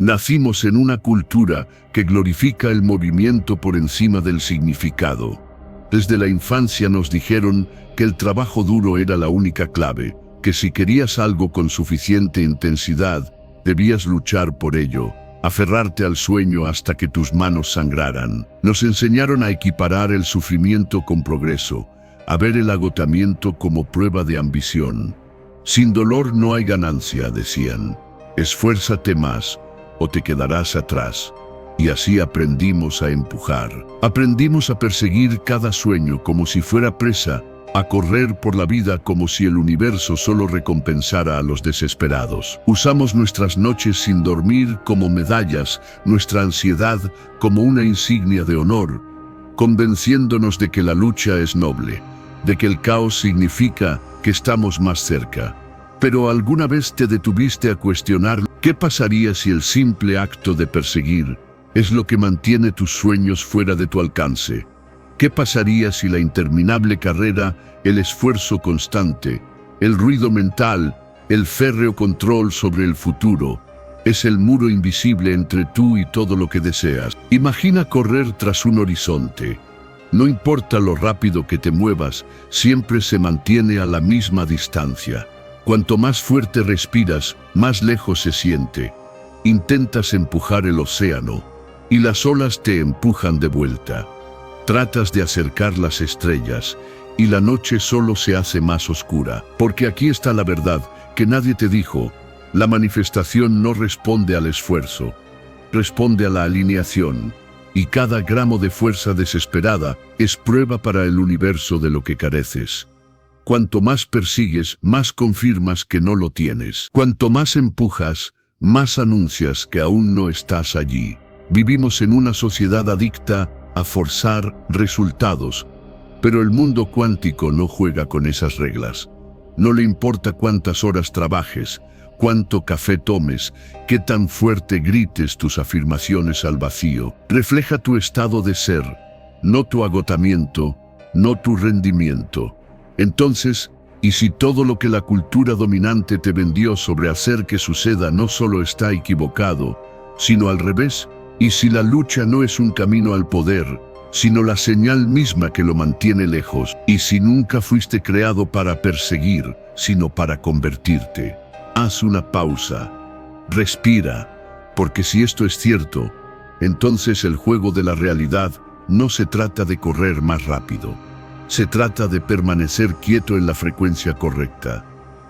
Nacimos en una cultura que glorifica el movimiento por encima del significado. Desde la infancia nos dijeron que el trabajo duro era la única clave, que si querías algo con suficiente intensidad, debías luchar por ello, aferrarte al sueño hasta que tus manos sangraran. Nos enseñaron a equiparar el sufrimiento con progreso, a ver el agotamiento como prueba de ambición. Sin dolor no hay ganancia, decían. Esfuérzate más o te quedarás atrás. Y así aprendimos a empujar. Aprendimos a perseguir cada sueño como si fuera presa, a correr por la vida como si el universo solo recompensara a los desesperados. Usamos nuestras noches sin dormir como medallas, nuestra ansiedad como una insignia de honor, convenciéndonos de que la lucha es noble, de que el caos significa que estamos más cerca. Pero ¿alguna vez te detuviste a cuestionar qué pasaría si el simple acto de perseguir es lo que mantiene tus sueños fuera de tu alcance? ¿Qué pasaría si la interminable carrera, el esfuerzo constante, el ruido mental, el férreo control sobre el futuro, es el muro invisible entre tú y todo lo que deseas? Imagina correr tras un horizonte. No importa lo rápido que te muevas, siempre se mantiene a la misma distancia. Cuanto más fuerte respiras, más lejos se siente. Intentas empujar el océano, y las olas te empujan de vuelta. Tratas de acercar las estrellas, y la noche solo se hace más oscura. Porque aquí está la verdad, que nadie te dijo. La manifestación no responde al esfuerzo, responde a la alineación. Y cada gramo de fuerza desesperada es prueba para el universo de lo que careces. Cuanto más persigues, más confirmas que no lo tienes. Cuanto más empujas, más anuncias que aún no estás allí. Vivimos en una sociedad adicta a forzar resultados, pero el mundo cuántico no juega con esas reglas. No le importa cuántas horas trabajes, cuánto café tomes, qué tan fuerte grites tus afirmaciones al vacío. Refleja tu estado de ser, no tu agotamiento, no tu rendimiento. Entonces, ¿y si todo lo que la cultura dominante te vendió sobre hacer que suceda no solo está equivocado, sino al revés? ¿Y si la lucha no es un camino al poder, sino la señal misma que lo mantiene lejos? ¿Y si nunca fuiste creado para perseguir, sino para convertirte? Haz una pausa, respira, porque si esto es cierto, entonces el juego de la realidad no se trata de correr más rápido. Se trata de permanecer quieto en la frecuencia correcta.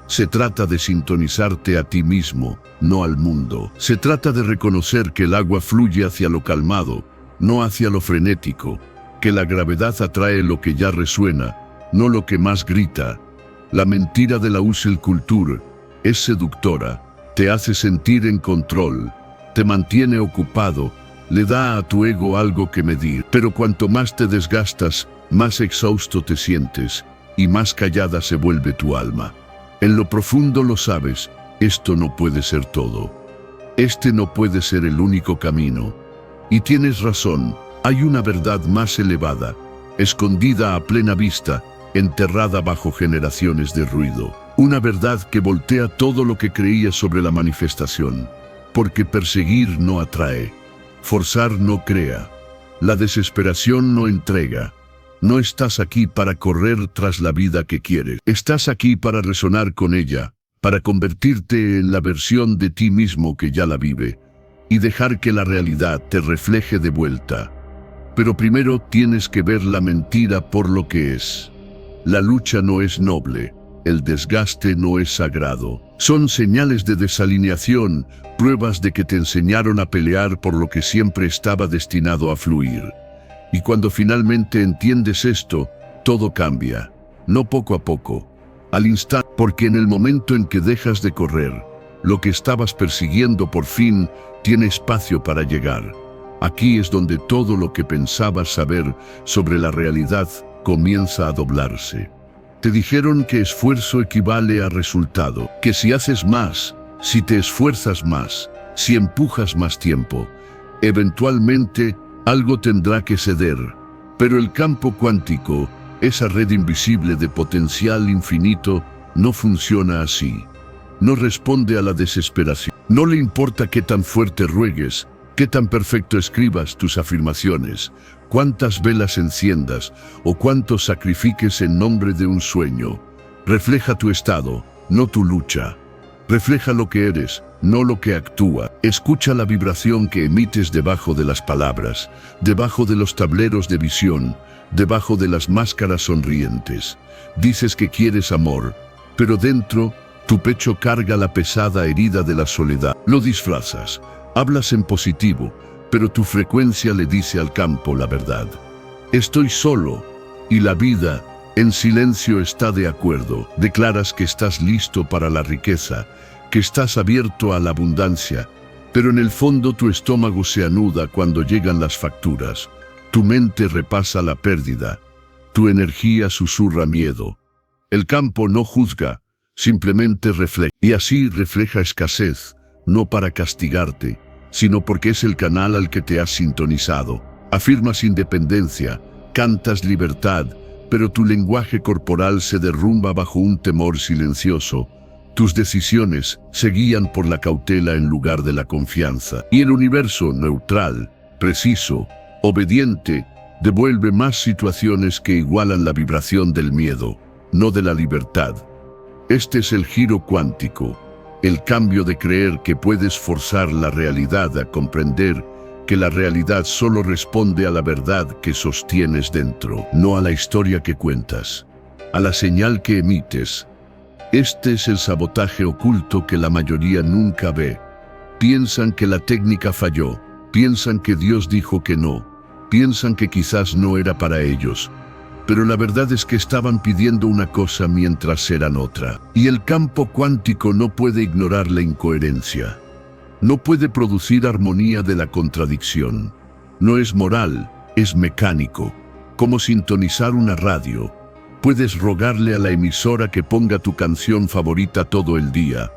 Se trata de sintonizarte a ti mismo, no al mundo. Se trata de reconocer que el agua fluye hacia lo calmado, no hacia lo frenético, que la gravedad atrae lo que ya resuena, no lo que más grita. La mentira de la hustle culture es seductora, te hace sentir en control, te mantiene ocupado, le da a tu ego algo que medir. Pero cuanto más te desgastas, más exhausto te sientes y más callada se vuelve tu alma. En lo profundo lo sabes, esto no puede ser todo. Este no puede ser el único camino. Y tienes razón, hay una verdad más elevada, escondida a plena vista, enterrada bajo generaciones de ruido. Una verdad que voltea todo lo que creías sobre la manifestación. Porque perseguir no atrae, forzar no crea, la desesperación no entrega. No estás aquí para correr tras la vida que quieres. Estás aquí para resonar con ella, para convertirte en la versión de ti mismo que ya la vive, y dejar que la realidad te refleje de vuelta. Pero primero tienes que ver la mentira por lo que es. La lucha no es noble, el desgaste no es sagrado. Son señales de desalineación, pruebas de que te enseñaron a pelear por lo que siempre estaba destinado a fluir. Y cuando finalmente entiendes esto, todo cambia, no poco a poco, al instante, porque en el momento en que dejas de correr, lo que estabas persiguiendo por fin tiene espacio para llegar. Aquí es donde todo lo que pensabas saber sobre la realidad comienza a doblarse. Te dijeron que esfuerzo equivale a resultado, que si haces más, si te esfuerzas más, si empujas más tiempo, eventualmente algo tendrá que ceder. Pero el campo cuántico, esa red invisible de potencial infinito, no funciona así. no responde a la desesperación. No le importa qué tan fuerte ruegues, qué tan perfecto escribas tus afirmaciones, cuántas velas enciendas o cuántos sacrifiques en nombre de un sueño. Refleja tu estado, no tu lucha. Refleja lo que eres, no lo que actúa. Escucha la vibración que emites debajo de las palabras, debajo de los tableros de visión, debajo de las máscaras sonrientes. Dices que quieres amor, pero dentro, tu pecho carga la pesada herida de la soledad. Lo disfrazas, hablas en positivo, pero tu frecuencia le dice al campo la verdad. Estoy solo, y la vida, en silencio, está de acuerdo. Declaras que estás listo para la riqueza, que estás abierto a la abundancia, pero en el fondo tu estómago se anuda cuando llegan las facturas. Tu mente repasa la pérdida, tu energía susurra miedo. El campo no juzga, simplemente refleja. Y así refleja escasez, no para castigarte, sino porque es el canal al que te has sintonizado. Afirmas independencia, cantas libertad, pero tu lenguaje corporal se derrumba bajo un temor silencioso. Tus decisiones se guían por la cautela en lugar de la confianza. Y el universo neutral, preciso, obediente, devuelve más situaciones que igualan la vibración del miedo, no de la libertad. Este es el giro cuántico, el cambio de creer que puedes forzar la realidad a comprender que la realidad solo responde a la verdad que sostienes dentro, no a la historia que cuentas, a la señal que emites. Este es el sabotaje oculto que la mayoría nunca ve. Piensan que la técnica falló, piensan que Dios dijo que no, piensan que quizás no era para ellos. Pero la verdad es que estaban pidiendo una cosa mientras eran otra. Y el campo cuántico no puede ignorar la incoherencia. No puede producir armonía de la contradicción. No es moral, es mecánico. Como sintonizar una radio. Puedes rogarle a la emisora que ponga tu canción favorita todo el día.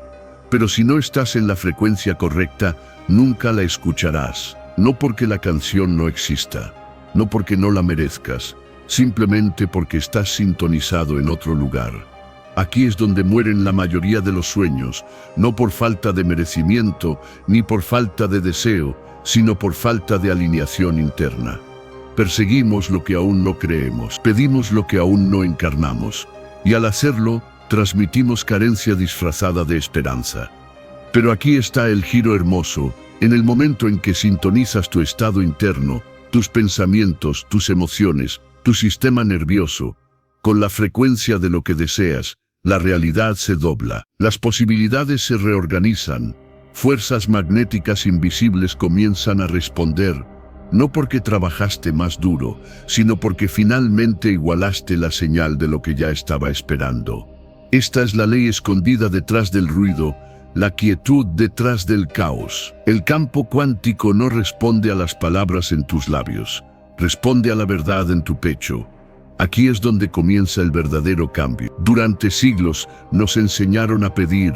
Pero si no estás en la frecuencia correcta, nunca la escucharás. No porque la canción no exista, no porque no la merezcas, simplemente porque estás sintonizado en otro lugar. Aquí es donde mueren la mayoría de los sueños, no por falta de merecimiento, ni por falta de deseo, sino por falta de alineación interna. Perseguimos lo que aún no creemos, pedimos lo que aún no encarnamos, y al hacerlo, transmitimos carencia disfrazada de esperanza. Pero aquí está el giro hermoso, en el momento en que sintonizas tu estado interno, tus pensamientos, tus emociones, tu sistema nervioso, con la frecuencia de lo que deseas, la realidad se dobla, las posibilidades se reorganizan, fuerzas magnéticas invisibles comienzan a responder, no porque trabajaste más duro, sino porque finalmente igualaste la señal de lo que ya estaba esperando. Esta es la ley escondida detrás del ruido, la quietud detrás del caos. El campo cuántico no responde a las palabras en tus labios, responde a la verdad en tu pecho. Aquí es donde comienza el verdadero cambio. Durante siglos nos enseñaron a pedir,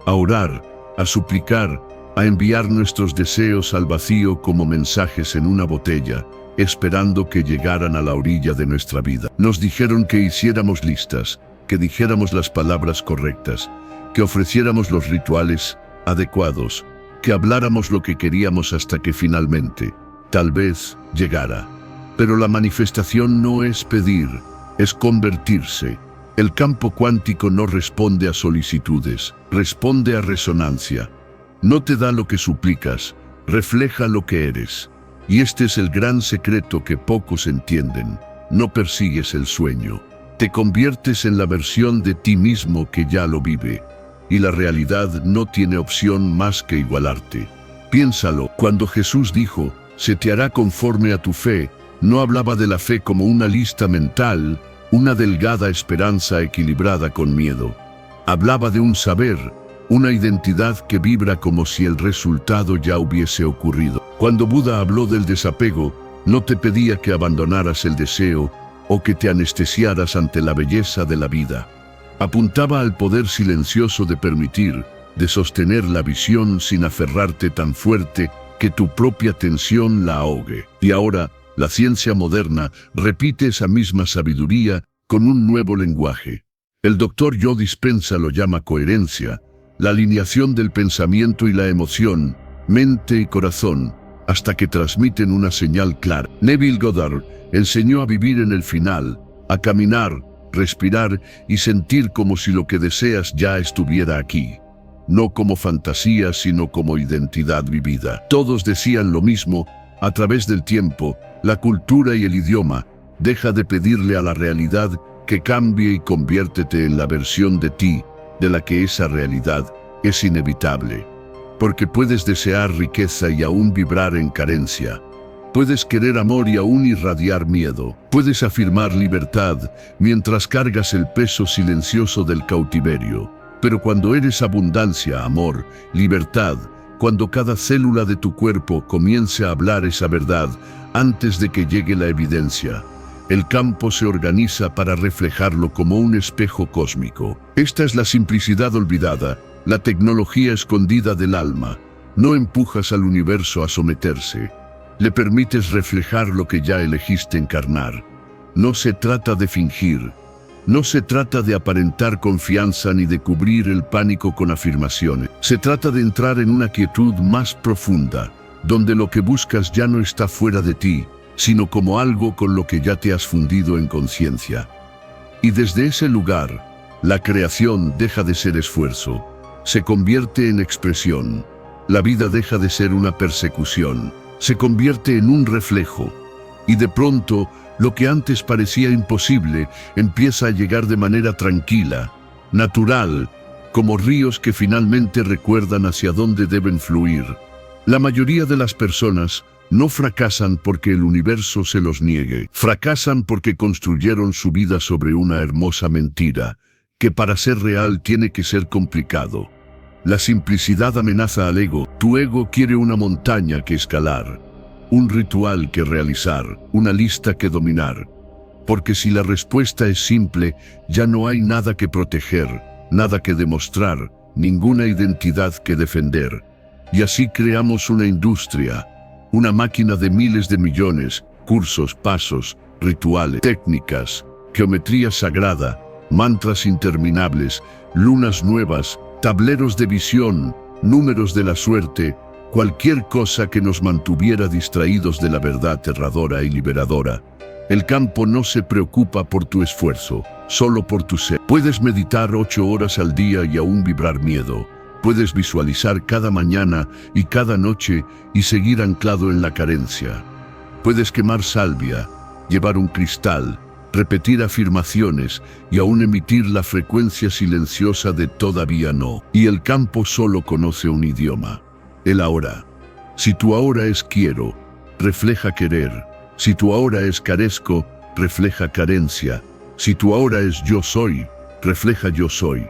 a orar, a suplicar, a enviar nuestros deseos al vacío como mensajes en una botella, esperando que llegaran a la orilla de nuestra vida. Nos dijeron que hiciéramos listas, que dijéramos las palabras correctas, que ofreciéramos los rituales adecuados, que habláramos lo que queríamos hasta que finalmente, tal vez, llegara. Pero la manifestación no es pedir, es convertirse. El campo cuántico no responde a solicitudes, responde a resonancia. No te da lo que suplicas, refleja lo que eres. Y este es el gran secreto que pocos entienden. No persigues el sueño, te conviertes en la versión de ti mismo que ya lo vive. Y la realidad no tiene opción más que igualarte. Piénsalo, cuando Jesús dijo, se te hará conforme a tu fe, no hablaba de la fe como una lista mental, una delgada esperanza equilibrada con miedo. Hablaba de un saber, una identidad que vibra como si el resultado ya hubiese ocurrido. Cuando Buda habló del desapego, no te pedía que abandonaras el deseo o que te anestesiaras ante la belleza de la vida. Apuntaba al poder silencioso de permitir, de sostener la visión sin aferrarte tan fuerte que tu propia tensión la ahogue. Y ahora, la ciencia moderna repite esa misma sabiduría con un nuevo lenguaje. El Dr. Joe Dispenza lo llama coherencia, la alineación del pensamiento y la emoción, mente y corazón, hasta que transmiten una señal clara. Neville Goddard enseñó a vivir en el final, a caminar, respirar y sentir como si lo que deseas ya estuviera aquí. No como fantasía, sino como identidad vivida. Todos decían lo mismo, a través del tiempo, la cultura y el idioma. Deja de pedirle a la realidad que cambie y conviértete en la versión de ti, de la que esa realidad es inevitable. Porque puedes desear riqueza y aún vibrar en carencia. Puedes querer amor y aún irradiar miedo. Puedes afirmar libertad mientras cargas el peso silencioso del cautiverio. Pero cuando eres abundancia, amor, libertad, cuando cada célula de tu cuerpo comience a hablar esa verdad antes de que llegue la evidencia, el campo se organiza para reflejarlo como un espejo cósmico. Esta es la simplicidad olvidada, la tecnología escondida del alma. No empujas al universo a someterse. Le permites reflejar lo que ya elegiste encarnar. No se trata de fingir. No se trata de aparentar confianza ni de cubrir el pánico con afirmaciones. Se trata de entrar en una quietud más profunda, donde lo que buscas ya no está fuera de ti, sino como algo con lo que ya te has fundido en conciencia. Y desde ese lugar, la creación deja de ser esfuerzo, se convierte en expresión. La vida deja de ser una persecución, se convierte en un reflejo. Y de pronto, lo que antes parecía imposible empieza a llegar de manera tranquila, natural, como ríos que finalmente recuerdan hacia dónde deben fluir. La mayoría de las personas no fracasan porque el universo se los niegue. Fracasan porque construyeron su vida sobre una hermosa mentira, que para ser real tiene que ser complicado. La simplicidad amenaza al ego. Tu ego quiere una montaña que escalar, un ritual que realizar, una lista que dominar. Porque si la respuesta es simple, ya no hay nada que proteger, nada que demostrar, ninguna identidad que defender. Y así creamos una industria, una máquina de miles de millones, cursos, pasos, rituales, técnicas, geometría sagrada, mantras interminables, lunas nuevas, tableros de visión, números de la suerte, cualquier cosa que nos mantuviera distraídos de la verdad aterradora y liberadora. El campo no se preocupa por tu esfuerzo, solo por tu ser. Puedes meditar 8 horas al día y aún vibrar miedo. Puedes visualizar cada mañana y cada noche y seguir anclado en la carencia. Puedes quemar salvia, llevar un cristal, repetir afirmaciones y aún emitir la frecuencia silenciosa de todavía no. Y el campo solo conoce un idioma, el ahora. Si tu ahora es quiero, refleja querer. Si tu ahora es carezco, refleja carencia. Si tu ahora es yo soy, refleja yo soy.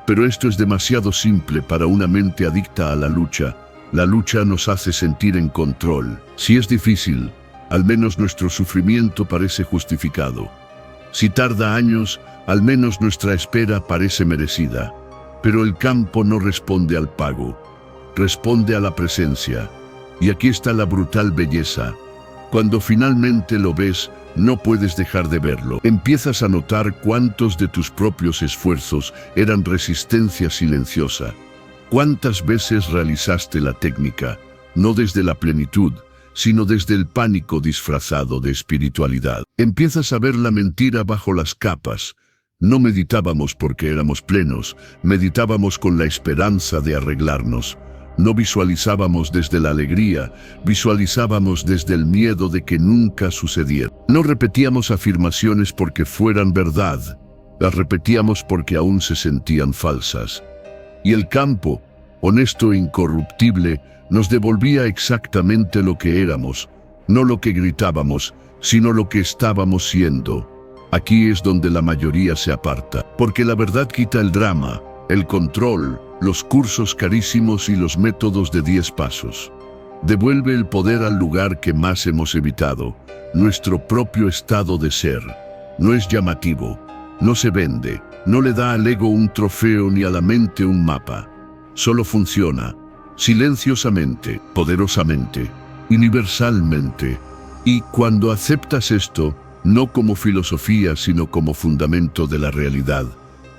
Pero esto es demasiado simple para una mente adicta a la lucha. La lucha nos hace sentir en control. Si es difícil, al menos nuestro sufrimiento parece justificado. Si tarda años, al menos nuestra espera parece merecida. Pero el campo no responde al pago, responde a la presencia. Y aquí está la brutal belleza. Cuando finalmente lo ves, no puedes dejar de verlo. Empiezas a notar cuántos de tus propios esfuerzos eran resistencia silenciosa. Cuántas veces realizaste la técnica, no desde la plenitud, sino desde el pánico disfrazado de espiritualidad. Empiezas a ver la mentira bajo las capas. No meditábamos porque éramos plenos, meditábamos con la esperanza de arreglarnos. No visualizábamos desde la alegría, visualizábamos desde el miedo de que nunca sucediera. No repetíamos afirmaciones porque fueran verdad, las repetíamos porque aún se sentían falsas. Y el campo, honesto e incorruptible, nos devolvía exactamente lo que éramos, no lo que gritábamos, sino lo que estábamos siendo. Aquí es donde la mayoría se aparta, porque la verdad quita el drama, el control, los cursos carísimos y los métodos de 10 pasos. Devuelve el poder al lugar que más hemos evitado, nuestro propio estado de ser. No es llamativo, no se vende, no le da al ego un trofeo ni a la mente un mapa. Solo funciona, silenciosamente, poderosamente, universalmente. Y cuando aceptas esto, no como filosofía sino como fundamento de la realidad,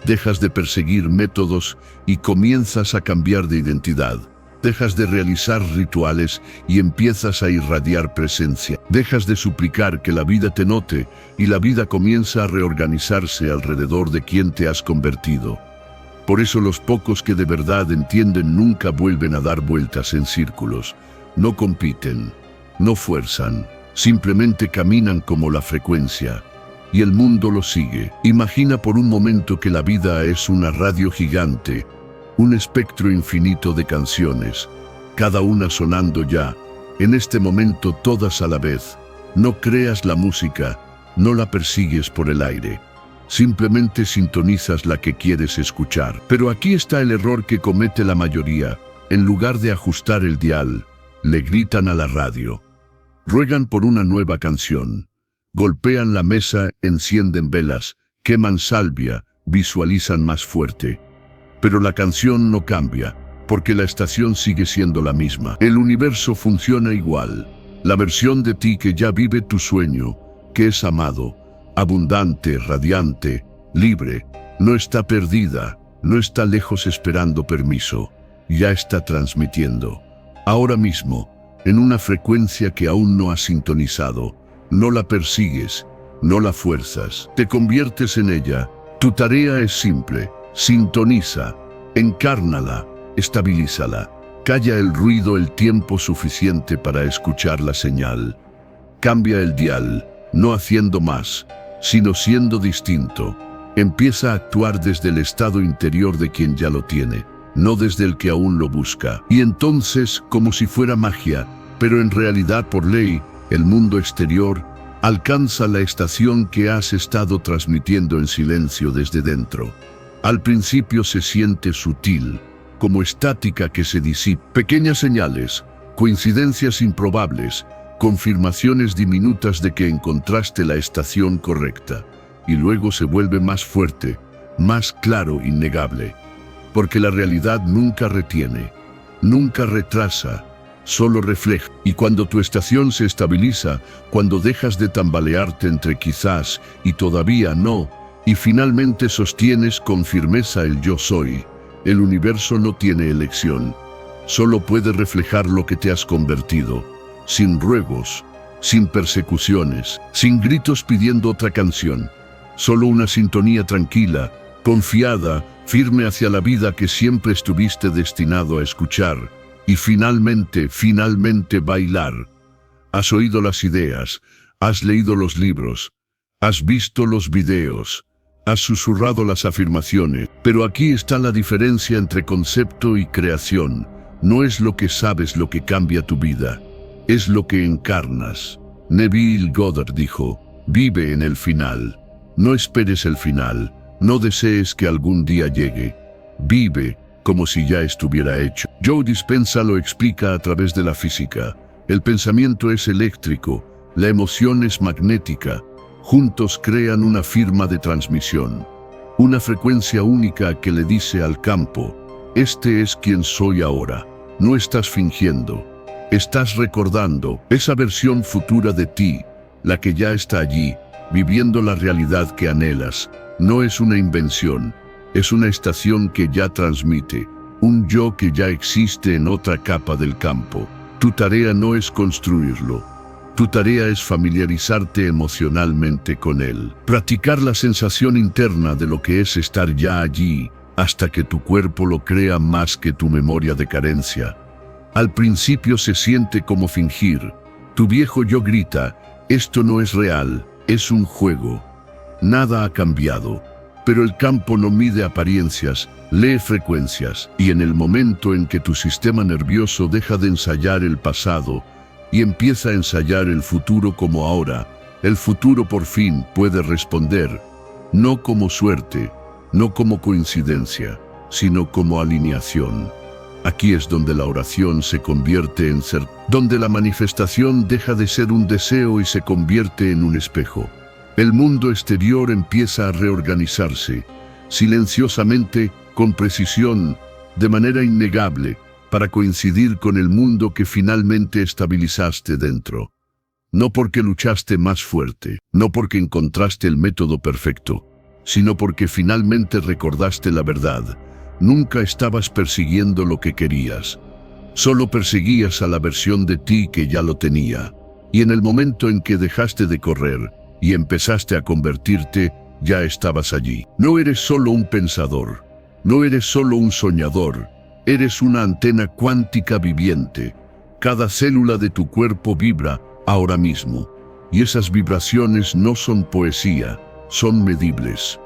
Dejas de perseguir métodos y comienzas a cambiar de identidad. Dejas de realizar rituales y empiezas a irradiar presencia. Dejas de suplicar que la vida te note y la vida comienza a reorganizarse alrededor de quien te has convertido. Por eso los pocos que de verdad entienden nunca vuelven a dar vueltas en círculos. No compiten, no fuerzan, simplemente caminan como la frecuencia. Y el mundo lo sigue. Imagina por un momento que la vida es una radio gigante, un espectro infinito de canciones, cada una sonando ya, en este momento todas a la vez. No creas la música, no la persigues por el aire. Simplemente sintonizas la que quieres escuchar. Pero aquí está el error que comete la mayoría. En lugar de ajustar el dial, le gritan a la radio. Ruegan por una nueva canción. Golpean la mesa, encienden velas, queman salvia, visualizan más fuerte. Pero la canción no cambia, porque la estación sigue siendo la misma. El universo funciona igual. La versión de ti que ya vive tu sueño, que es amado, abundante, radiante, libre, no está perdida, no está lejos esperando permiso, ya está transmitiendo. Ahora mismo, en una frecuencia que aún no has sintonizado. No la persigues, no la fuerzas, te conviertes en ella. Tu tarea es simple, sintoniza, encárnala, estabilízala. Calla el ruido el tiempo suficiente para escuchar la señal. Cambia el dial, no haciendo más, sino siendo distinto. Empieza a actuar desde el estado interior de quien ya lo tiene, no desde el que aún lo busca. Y entonces, como si fuera magia, pero en realidad por ley, el mundo exterior alcanza la estación que has estado transmitiendo en silencio desde dentro. Al principio se siente sutil, como estática que se disipa. Pequeñas señales, coincidencias improbables, confirmaciones diminutas de que encontraste la estación correcta. Y luego se vuelve más fuerte, más claro, innegable. Porque la realidad nunca retiene, nunca retrasa, solo refleja. Y cuando tu estación se estabiliza, cuando dejas de tambalearte entre quizás y todavía no, y finalmente sostienes con firmeza el yo soy, el universo no tiene elección. Solo puede reflejar lo que te has convertido, sin ruegos, sin persecuciones, sin gritos pidiendo otra canción. Solo una sintonía tranquila, confiada, firme hacia la vida que siempre estuviste destinado a escuchar. Y finalmente bailar. Has oído las ideas, has leído los libros, has visto los videos, has susurrado las afirmaciones. Pero aquí está la diferencia entre concepto y creación. No es lo que sabes lo que cambia tu vida, es lo que encarnas. Neville Goddard dijo, vive en el final. No esperes el final, no desees que algún día llegue. Vive como si ya estuviera hecho. Joe Dispenza lo explica a través de la física. El pensamiento es eléctrico, la emoción es magnética. Juntos crean una firma de transmisión. Una frecuencia única que le dice al campo, este es quien soy ahora. No estás fingiendo, estás recordando esa versión futura de ti, la que ya está allí, viviendo la realidad que anhelas. No es una invención. Es una estación que ya transmite, un yo que ya existe en otra capa del campo. Tu tarea no es construirlo. Tu tarea es familiarizarte emocionalmente con él. Practicar la sensación interna de lo que es estar ya allí, hasta que tu cuerpo lo crea más que tu memoria de carencia. Al principio se siente como fingir. Tu viejo yo grita, esto no es real, es un juego. Nada ha cambiado. Pero el campo no mide apariencias, lee frecuencias, y en el momento en que tu sistema nervioso deja de ensayar el pasado y empieza a ensayar el futuro como ahora, el futuro por fin puede responder, no como suerte, no como coincidencia, sino como alineación. Aquí es donde la oración se convierte en ser, donde la manifestación deja de ser un deseo y se convierte en un espejo. El mundo exterior empieza a reorganizarse, silenciosamente, con precisión, de manera innegable, para coincidir con el mundo que finalmente estabilizaste dentro. No porque luchaste más fuerte, no porque encontraste el método perfecto, sino porque finalmente recordaste la verdad. Nunca estabas persiguiendo lo que querías. Solo perseguías a la versión de ti que ya lo tenía. Y en el momento en que dejaste de correr y empezaste a convertirte, ya estabas allí. No eres solo un pensador, no eres solo un soñador, eres una antena cuántica viviente. Cada célula de tu cuerpo vibra ahora mismo, y esas vibraciones no son poesía, son medibles.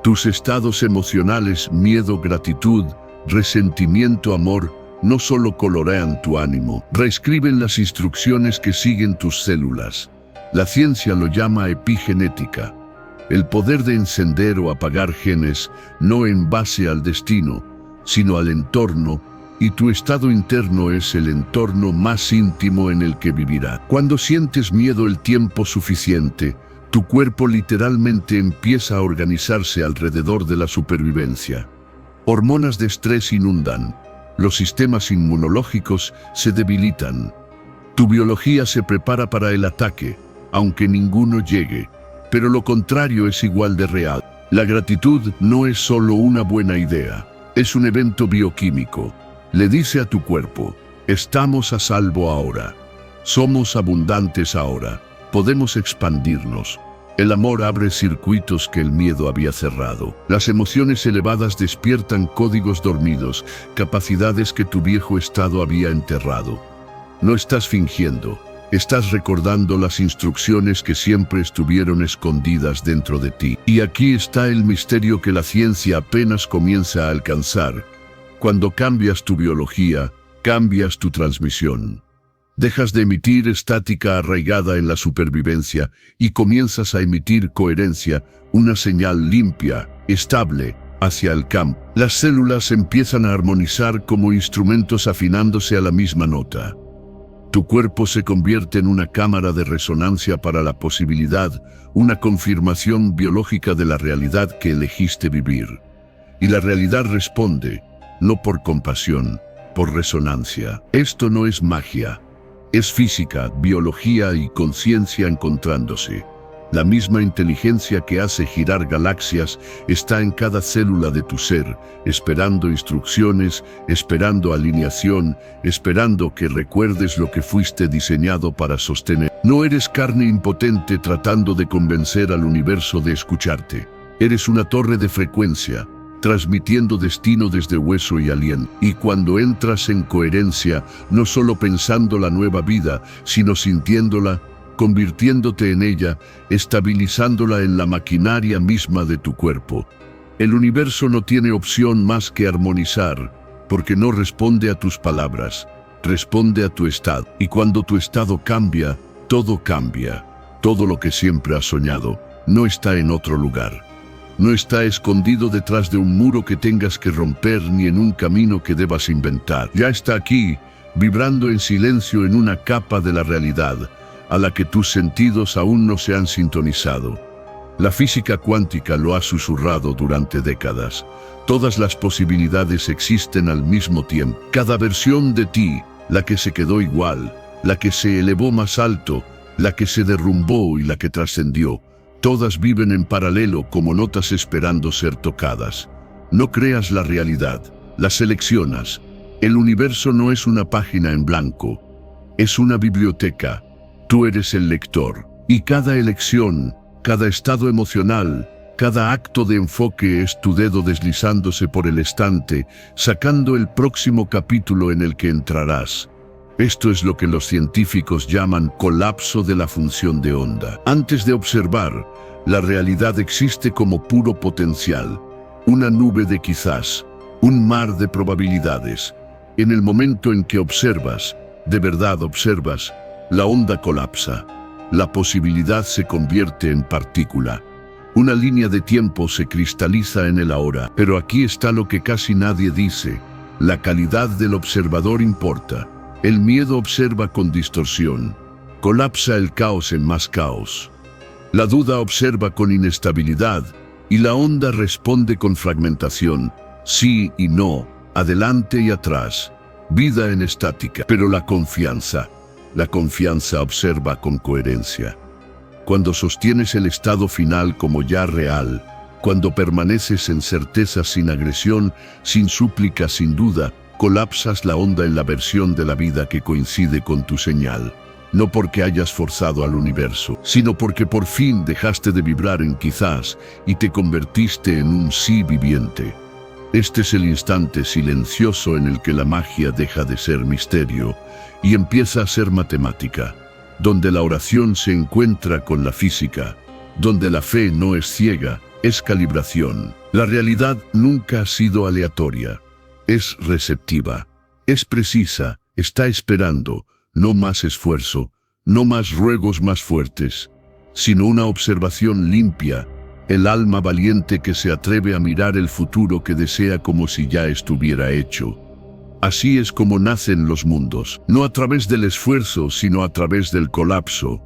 Tus estados emocionales, miedo, gratitud, resentimiento, amor, no solo colorean tu ánimo, reescriben las instrucciones que siguen tus células. La ciencia lo llama epigenética, el poder de encender o apagar genes no en base al destino, sino al entorno, y tu estado interno es el entorno más íntimo en el que vivirá. Cuando sientes miedo el tiempo suficiente, tu cuerpo literalmente empieza a organizarse alrededor de la supervivencia. Hormonas de estrés inundan, los sistemas inmunológicos se debilitan. Tu biología se prepara para el ataque, aunque ninguno llegue, pero lo contrario es igual de real. La gratitud no es solo una buena idea, es un evento bioquímico. Le dice a tu cuerpo, estamos a salvo ahora, somos abundantes ahora, podemos expandirnos. El amor abre circuitos que el miedo había cerrado. Las emociones elevadas despiertan códigos dormidos, capacidades que tu viejo estado había enterrado. No estás fingiendo, estás recordando las instrucciones que siempre estuvieron escondidas dentro de ti. Y aquí está el misterio que la ciencia apenas comienza a alcanzar. Cuando cambias tu biología, cambias tu transmisión. Dejas de emitir estática arraigada en la supervivencia y comienzas a emitir coherencia, una señal limpia, estable, hacia el campo. Las células empiezan a armonizar como instrumentos afinándose a la misma nota. Tu cuerpo se convierte en una cámara de resonancia para la posibilidad, una confirmación biológica de la realidad que elegiste vivir. Y la realidad responde, no por compasión, por resonancia. Esto no es magia. Es física, biología y conciencia encontrándose. La misma inteligencia que hace girar galaxias está en cada célula de tu ser, esperando instrucciones, esperando alineación, esperando que recuerdes lo que fuiste diseñado para sostener. No eres carne impotente tratando de convencer al universo de escucharte. Eres una torre de frecuencia, transmitiendo destino desde hueso y aliento. Y cuando entras en coherencia, no solo pensando la nueva vida, sino sintiéndola, convirtiéndote en ella, estabilizándola en la maquinaria misma de tu cuerpo. El universo no tiene opción más que armonizar, porque no responde a tus palabras, responde a tu estado. Y cuando tu estado cambia, todo cambia. Todo lo que siempre has soñado no está en otro lugar. No está escondido detrás de un muro que tengas que romper ni en un camino que debas inventar. Ya está aquí, vibrando en silencio en una capa de la realidad, a la que tus sentidos aún no se han sintonizado. La física cuántica lo ha susurrado durante décadas. Todas las posibilidades existen al mismo tiempo. Cada versión de ti, la que se quedó igual, la que se elevó más alto, la que se derrumbó y la que trascendió, todas viven en paralelo como notas esperando ser tocadas. No creas la realidad, la seleccionas. El universo no es una página en blanco, es una biblioteca. Tú eres el lector. Y cada elección, cada estado emocional, cada acto de enfoque es tu dedo deslizándose por el estante, sacando el próximo capítulo en el que entrarás. Esto es lo que los científicos llaman colapso de la función de onda. Antes de observar, la realidad existe como puro potencial, una nube de quizás, un mar de probabilidades. En el momento en que observas, de verdad observas, la onda colapsa. La posibilidad se convierte en partícula. Una línea de tiempo se cristaliza en el ahora. Pero aquí está lo que casi nadie dice. La calidad del observador importa. El miedo observa con distorsión. Colapsa el caos en más caos. La duda observa con inestabilidad y la onda responde con fragmentación. Sí y no, adelante y atrás. Vida en estática. Pero la confianza observa con coherencia. Cuando sostienes el estado final como ya real, Cuando permaneces en certeza sin agresión, sin súplica, sin duda, colapsas la onda en la versión de la vida que coincide con tu señal. No porque hayas forzado al universo, sino porque por fin dejaste de vibrar en quizás y te convertiste en un sí viviente. Este es el instante silencioso en el que la magia deja de ser misterio y empieza a ser matemática, donde la oración se encuentra con la física, donde la fe no es ciega, es calibración. La realidad nunca ha sido aleatoria, es receptiva, es precisa, está esperando. No más esfuerzo, no más ruegos más fuertes, sino una observación limpia, el alma valiente que se atreve a mirar el futuro que desea como si ya estuviera hecho. Así es como nacen los mundos, no a través del esfuerzo, sino a través del colapso.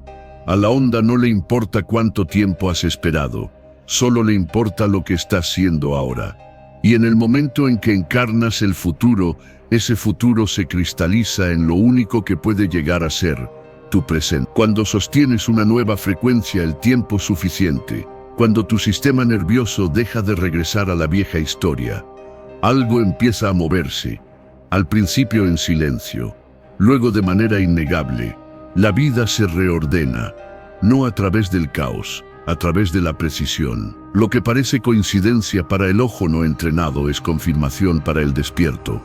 A la onda no le importa cuánto tiempo has esperado, solo le importa lo que estás siendo ahora. Y en el momento en que encarnas el futuro, ese futuro se cristaliza en lo único que puede llegar a ser, tu presente. Cuando sostienes una nueva frecuencia el tiempo suficiente, cuando tu sistema nervioso deja de regresar a la vieja historia, algo empieza a moverse, al principio en silencio, luego de manera innegable. La vida se reordena, no a través del caos, a través de la precisión. Lo que parece coincidencia para el ojo no entrenado es confirmación para el despierto.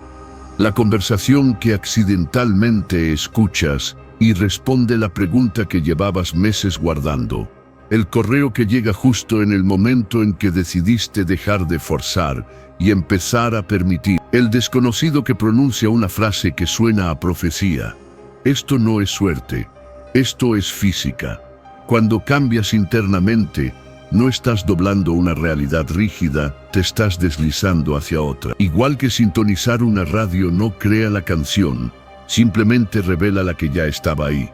La conversación que accidentalmente escuchas y responde la pregunta que llevabas meses guardando. El correo que llega justo en el momento en que decidiste dejar de forzar y empezar a permitir. El desconocido que pronuncia una frase que suena a profecía. Esto no es suerte, esto es física. Cuando cambias internamente, no estás doblando una realidad rígida, te estás deslizando hacia otra. Igual que sintonizar una radio no crea la canción, simplemente revela la que ya estaba ahí.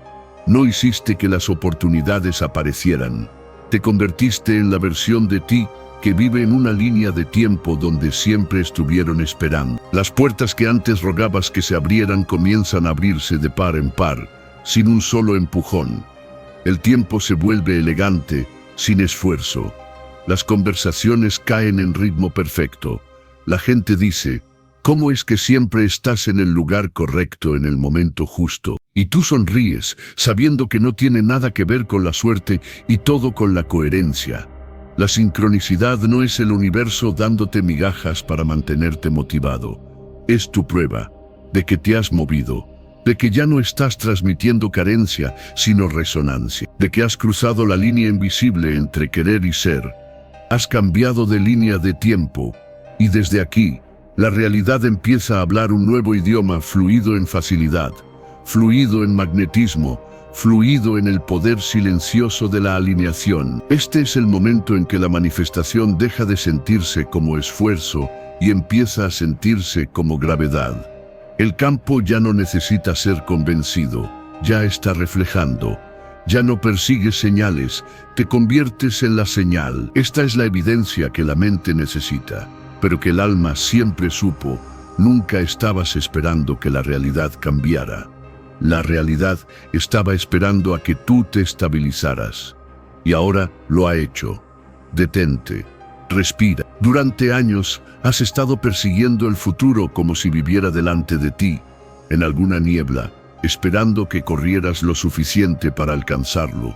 No hiciste que las oportunidades aparecieran. Te convertiste en la versión de ti que vive en una línea de tiempo donde siempre estuvieron esperando. Las puertas que antes rogabas que se abrieran comienzan a abrirse de par en par, sin un solo empujón. El tiempo se vuelve elegante, sin esfuerzo. Las conversaciones caen en ritmo perfecto. La gente dice, ¿cómo es que siempre estás en el lugar correcto en el momento justo? Y tú sonríes, sabiendo que no tiene nada que ver con la suerte y todo con la coherencia. La sincronicidad no es el universo dándote migajas para mantenerte motivado. Es tu prueba de que te has movido, de que ya no estás transmitiendo carencia, sino resonancia, de que has cruzado la línea invisible entre querer y ser. Has cambiado de línea de tiempo, y desde aquí, la realidad empieza a hablar un nuevo idioma fluido en facilidad, fluido en magnetismo, fluido en el poder silencioso de la alineación. Este es el momento en que la manifestación deja de sentirse como esfuerzo y empieza a sentirse como gravedad. El campo ya no necesita ser convencido, ya está reflejando. Ya no persigues señales, te conviertes en la señal. Esta es la evidencia que la mente necesita, pero que el alma siempre supo. Nunca estabas esperando que la realidad cambiara. La realidad estaba esperando a que tú te estabilizaras. Y ahora lo ha hecho. Detente. Respira. Durante años has estado persiguiendo el futuro como si viviera delante de ti, en alguna niebla, esperando que corrieras lo suficiente para alcanzarlo.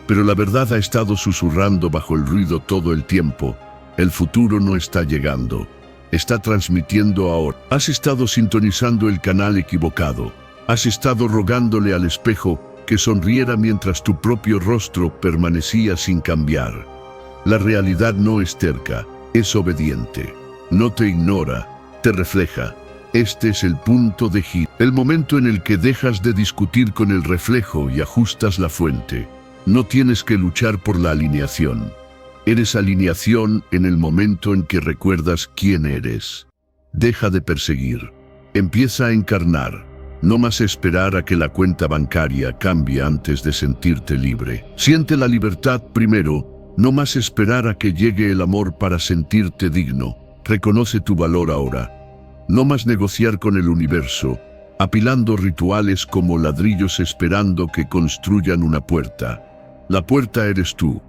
Pero la verdad ha estado susurrando bajo el ruido todo el tiempo. El futuro no está llegando. Está transmitiendo ahora. Has estado sintonizando el canal equivocado. Has estado rogándole al espejo que sonriera mientras tu propio rostro permanecía sin cambiar. La realidad no es terca, es obediente. No te ignora, te refleja. Este es el punto de giro, el momento en el que dejas de discutir con el reflejo y ajustas la fuente. No tienes que luchar por la alineación. Eres alineación en el momento en que recuerdas quién eres. Deja de perseguir. Empieza a encarnar. No más esperar a que la cuenta bancaria cambie antes de sentirte libre. Siente la libertad primero. No más esperar a que llegue el amor para sentirte digno. Reconoce tu valor ahora. No más negociar con el universo, apilando rituales como ladrillos esperando que construyan una puerta. La puerta eres tú.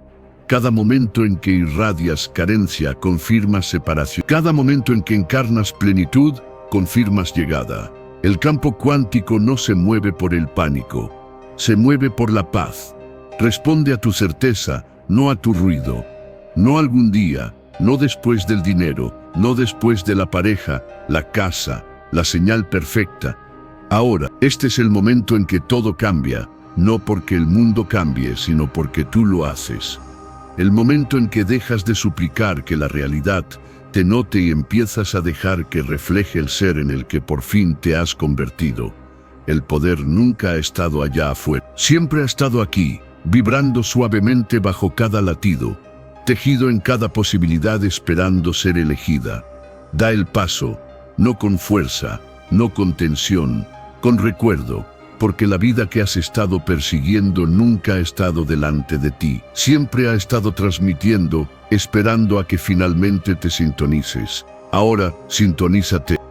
Cada momento en que irradias carencia, confirmas separación. Cada momento en que encarnas plenitud, confirmas llegada. El campo cuántico no se mueve por el pánico, se mueve por la paz. Responde a tu certeza, no a tu ruido. No algún día, no después del dinero, no después de la pareja, la casa, la señal perfecta. Ahora, este es el momento en que todo cambia, no porque el mundo cambie, sino porque tú lo haces. El momento en que dejas de suplicar que la realidad te note y empiezas a dejar que refleje el ser en el que por fin te has convertido. El poder nunca ha estado allá afuera, siempre ha estado aquí, vibrando suavemente bajo cada latido, tejido en cada posibilidad esperando ser elegida. Da el paso, no con fuerza, no con tensión, con recuerdo, porque la vida que has estado persiguiendo nunca ha estado delante de ti. Siempre ha estado transmitiendo, esperando a que finalmente te sintonices. Ahora, sintonízate.